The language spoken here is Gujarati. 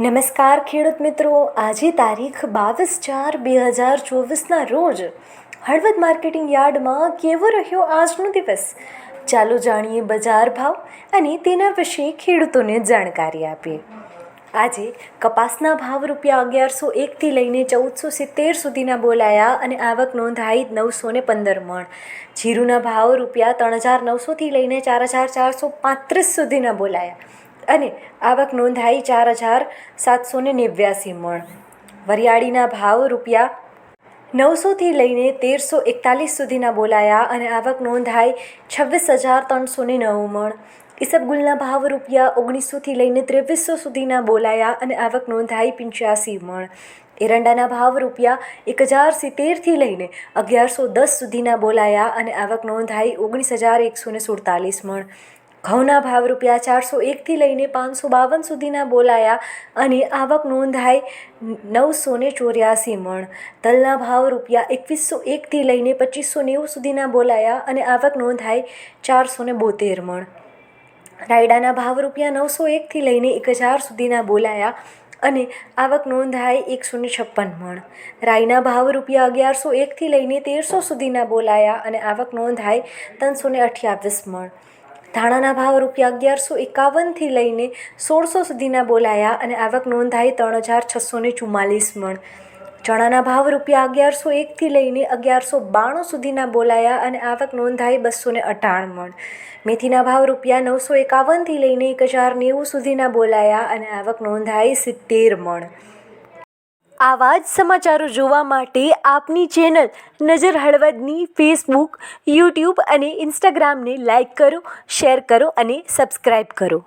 નમસ્કાર ખેડૂત મિત્રો, આજે તારીખ 22/4/2024ના રોજ હળવદ માર્કેટિંગ યાર્ડમાં કેવો રહ્યો આજનો દિવસ? ચાલો જાણીએ બજાર ભાવ અને તેના વિશે ખેડૂતોને જાણકારી આપીએ. આજે કપાસના ભાવ ₹1101થી લઈને 1470 સુધીના બોલાયા અને આવક નોંધાઈ 915 મણ. જીરુના ભાવ ₹3900થી લઈને 4435 સુધીના બોલાયા અને આવક નોંધાઈ 4789 મણ. વરિયાળીના ભાવ ₹900થી લઈને 1341 સુધીના બોલાયા અને આવક નોંધાઈ 26,309 મણ. ઈસબગુલના ભાવ ₹1900થી લઈને 2300 સુધીના બોલાયા અને આવક નોંધાઈ 85 મણ. એરંડાના ભાવ ₹1070થી લઈને 1110 સુધીના બોલાયા અને આવક નોંધાઈ 19,147 મણ. ઘઉંના ભાવ ₹401થી લઈને 552 સુધીના બોલાયા અને આવક નોંધાઈ 984 મણ. તલના ભાવ ₹2101થી લઈને 2590 સુધીના બોલાયા અને આવક નોંધાઈ 472 મણ. રાયડાના ભાવ ₹901થી લઈને 1000 સુધીના બોલાયા અને આવક નોંધાઈ 156 મણ. રાઈના ભાવ ₹1101થી લઈને 1300 સુધીના બોલાયા અને આવક નોંધાઈ 328 મણ. ધાણાના ભાવ ₹1151થી લઈને 1600 સુધીના બોલાયા અને આવક નોંધાઈ 3644 મણ. ચણાના ભાવ ₹1101થી લઈને 1192 સુધીના બોલાયા અને આવક નોંધાઈ 258 મણ. મેથીના ભાવ ₹951થી લઈને 1090 સુધીના બોલાયા અને આવક નોંધાઈ 70 મણ. આવા જ સમાચારો જોવા માટે આપની ચેનલ નજર હળવદની ફેસબુક, યુટ્યુબ અને ઇન્સ્ટાગ્રામને લાઇક કરો, શેર કરો અને સબસ્ક્રાઇબ કરો.